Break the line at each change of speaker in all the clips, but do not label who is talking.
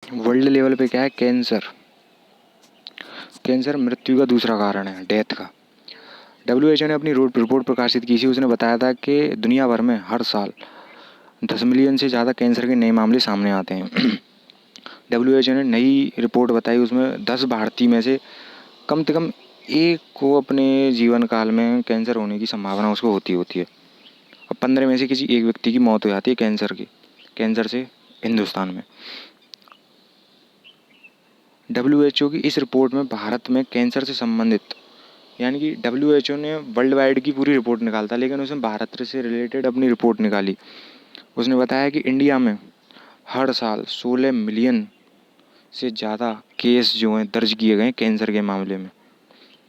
World level पे क्या है, कैंसर। कैंसर मृत्यु का दूसरा कारण है, डेथ का। WHO ने अपनी रिपोर्ट प्रकाशित की थी, उसने बताया था कि दुनिया भर में हर साल 10 मिलियन से ज़्यादा कैंसर के नए मामले सामने आते हैं। WHO ने नई रिपोर्ट बताई, उसमें 10 भारतीय में से कम एक को अपने जीवन काल में कैंसर होने की संभावना उसको होती है। और 15 में से किसी एक व्यक्ति की मौत हो जाती है कैंसर से हिंदुस्तान में। WHO की इस रिपोर्ट में भारत में कैंसर से संबंधित, यानी कि WHO ने वर्ल्ड वाइड की पूरी रिपोर्ट निकालता, लेकिन उसने भारत से रिलेटेड अपनी रिपोर्ट निकाली। उसने बताया कि इंडिया में हर साल 16 मिलियन से ज़्यादा केस जो हैं दर्ज किए गए कैंसर के मामले में,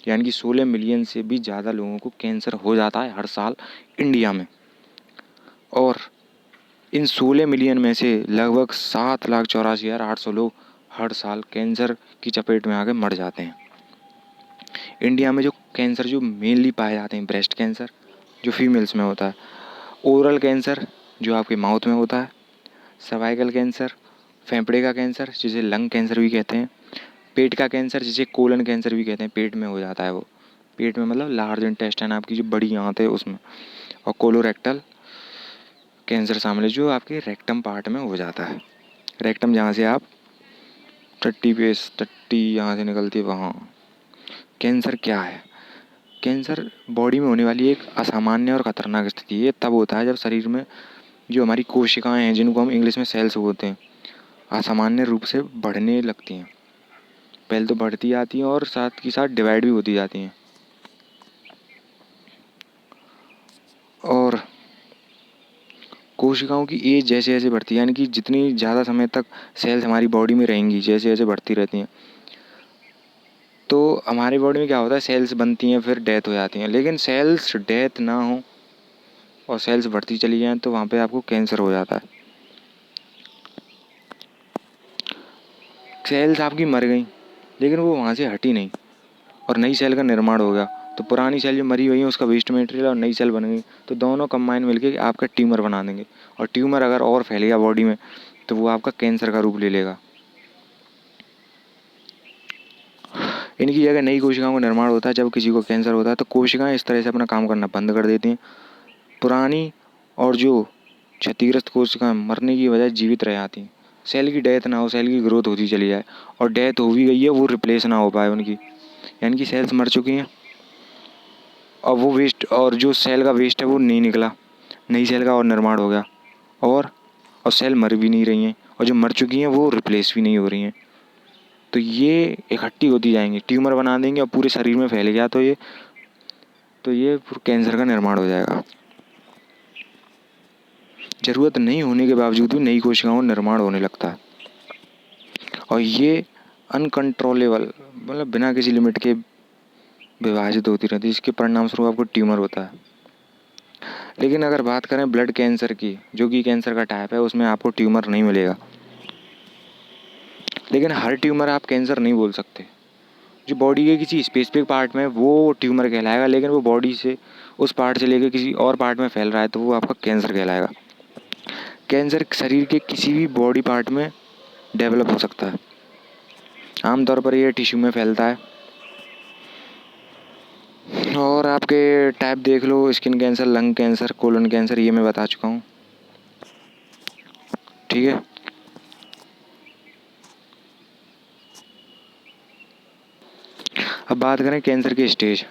यानी कि 16 मिलियन से भी ज़्यादा लोगों को कैंसर हो जाता है हर साल इंडिया में। और इन 16 मिलियन में से लगभग 7,84,800 लोग हर साल कैंसर की चपेट में आके मर जाते हैं। इंडिया में जो कैंसर जो मेनली पाए जाते हैं, ब्रेस्ट कैंसर जो फीमेल्स में होता है, ओरल कैंसर जो आपके माउथ में होता है, सर्वाइकल कैंसर, फेफड़े का कैंसर जिसे लंग कैंसर भी कहते हैं, पेट का कैंसर जिसे कोलन कैंसर भी कहते हैं, पेट में हो जाता है वो, पेट में मतलब लार्ज इंटेस्टाइन आपकी जो बड़ी आंत है उसमें, और कोलोरेक्टल कैंसर शामिल है जो आपके रेक्टम पार्ट में हो जाता है। रेक्टम जहाँ से आप टट्टी यहाँ से निकलती है वहाँ। कैंसर क्या है? कैंसर बॉडी में होने वाली एक असामान्य और ख़तरनाक स्थिति है। तब होता है जब शरीर में जो हमारी कोशिकाएं हैं, जिनको हम इंग्लिश में सेल्स बोलते हैं, असामान्य रूप से बढ़ने लगती हैं। पहले तो बढ़ती जाती हैं और साथ ही साथ डिवाइड भी होती जाती हैं। और कोशिकाओं की एज जैसे जैसे बढ़ती है, यानी कि जितनी ज़्यादा समय तक सेल्स हमारी बॉडी में रहेंगी, जैसे जैसे बढ़ती रहती हैं, तो हमारी बॉडी में क्या होता है, सेल्स बनती हैं, फिर डेथ हो जाती हैं। लेकिन सेल्स डेथ ना हो और सेल्स बढ़ती चली जाएँ तो वहाँ पे आपको कैंसर हो जाता है। सेल्स आपकी मर गई लेकिन वो वहाँ से हटी नहीं और नई सेल का निर्माण हो गया, तो पुरानी सेल जो मरी हुई है उसका वेस्ट मटेरियल और नई सेल बन गई, तो दोनों कंबाइन मिलके आपका ट्यूमर बना देंगे। और ट्यूमर अगर और फैल गया बॉडी में तो वो आपका कैंसर का रूप ले लेगा। इनकी जगह नई कोशिकाओं का निर्माण होता है। जब किसी को कैंसर होता है तो कोशिकाएं इस तरह से अपना काम करना बंद कर देती हैं। पुरानी और जो क्षतिग्रस्त कोशिकाएं मरने की बजाय जीवित रह जाती हैं। सेल की डेथ ना हो, सेल की ग्रोथ होती चली जाए, और डेथ हो भी गई है वो रिप्लेस ना हो पाए उनकी, यानी कि सेल्स मर चुकी हैं और वो वेस्ट, और जो सेल का वेस्ट है वो नहीं निकला, नई सेल का और निर्माण हो गया, और सेल मर भी नहीं रही हैं, और जो मर चुकी हैं वो रिप्लेस भी नहीं हो रही हैं। तो ये इकट्ठी होती जाएंगी, ट्यूमर बना देंगे और पूरे शरीर में फैल गया तो ये कैंसर का निर्माण हो जाएगा। ज़रूरत नहीं होने के बावजूद भी नई कोशिकाओं का निर्माण होने लगता है, और ये अनकंट्रोलेबल, मतलब बिना किसी लिमिट के विभाजित होती रहती है, जिसके परिणाम स्वरूप आपको ट्यूमर होता है। लेकिन अगर बात करें ब्लड कैंसर की, जो कि कैंसर का टाइप है, उसमें आपको ट्यूमर नहीं मिलेगा। लेकिन हर ट्यूमर आप कैंसर नहीं बोल सकते। जो बॉडी के किसी स्पेसिफिक पार्ट में वो ट्यूमर कहलाएगा, लेकिन वो बॉडी से उस पार्ट से लेकर किसी और पार्ट में फैल रहा है तो वो आपका कैंसर कहलाएगा। कैंसर शरीर के किसी भी बॉडी पार्ट में डेवलप हो सकता है। आमतौर पर ये टिश्यू में फैलता है। और आपके टाइप देख लो, skin cancer, lung cancer, colon cancer, ये मैं बता चुका हूँ। ठीक है। अब बात करें कैंसर के स्टेज।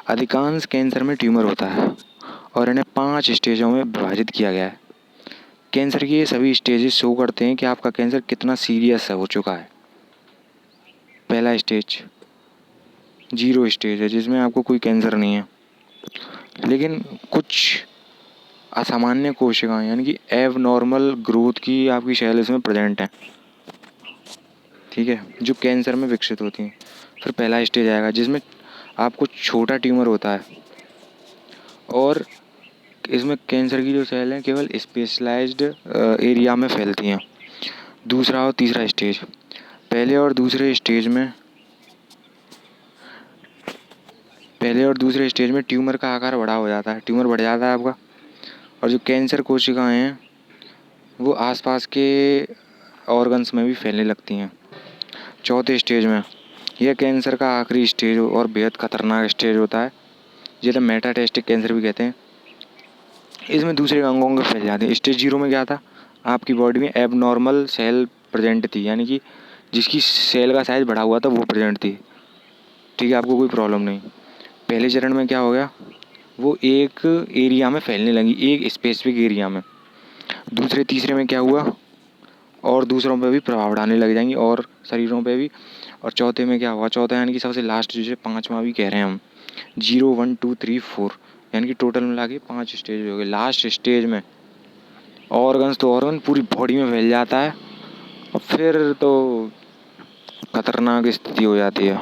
अधिकांश कैंसर में ट्यूमर होता है और इन्हें 5 स्टेजों में विभाजित किया गया है। कैंसर के ये सभी स्टेजेस शो करते हैं कि आपका कैंसर कितना सीरियस हो चुका है। पहला स्टेज 0 स्टेज है, जिसमें आपको कोई कैंसर नहीं है, लेकिन कुछ असामान्य कोशिकाएं, यानी कि एबनॉर्मल ग्रोथ की आपकी सेल इसमें प्रेजेंट हैं। ठीक है, जो कैंसर में विकसित होती हैं। फिर पहला स्टेज आएगा जिसमें आपको छोटा ट्यूमर होता है, और इसमें कैंसर की जो सेल हैं केवल स्पेशलाइज्ड एरिया में फैलती हैं। दूसरा और तीसरा स्टेज। पहले और दूसरे स्टेज में ट्यूमर का आकार बड़ा हो जाता है, ट्यूमर बढ़ जाता है आपका, और जो कैंसर कोशिकाएं हैं वो आसपास के ऑर्गन्स में भी फैलने लगती हैं। चौथे स्टेज में यह कैंसर का आखिरी स्टेज और बेहद खतरनाक स्टेज होता है, जिसे मेटास्टेटिक कैंसर भी कहते हैं। इसमें दूसरे अंगों में फैल जाते हैं। स्टेज 0 में क्या था, आपकी बॉडी में एबनॉर्मल सेल प्रेजेंट थी, यानी कि जिसकी सेल का साइज बढ़ा हुआ था वो प्रेजेंट थी। ठीक है, आपको कोई प्रॉब्लम नहीं। पहले चरण में क्या हो गया, वो एक एरिया में फैलने लगी, एक स्पेसिफिक एरिया में। दूसरे तीसरे में क्या हुआ, और दूसरों पे भी प्रभाव डालने लग जाएंगी और शरीरों पे भी। और चौथे में क्या हुआ, चौथा यानी कि सबसे लास्ट, जिसे 5वां भी कह रहे हैं हम, 0 1 2 3 4, यानी कि टोटल मिला के 5 स्टेज हो गए। लास्ट स्टेज में ऑर्गन्स तो ऑर्गन पूरी बॉडी में फैल जाता है और फिर तो खतरनाक स्थिति हो जाती है।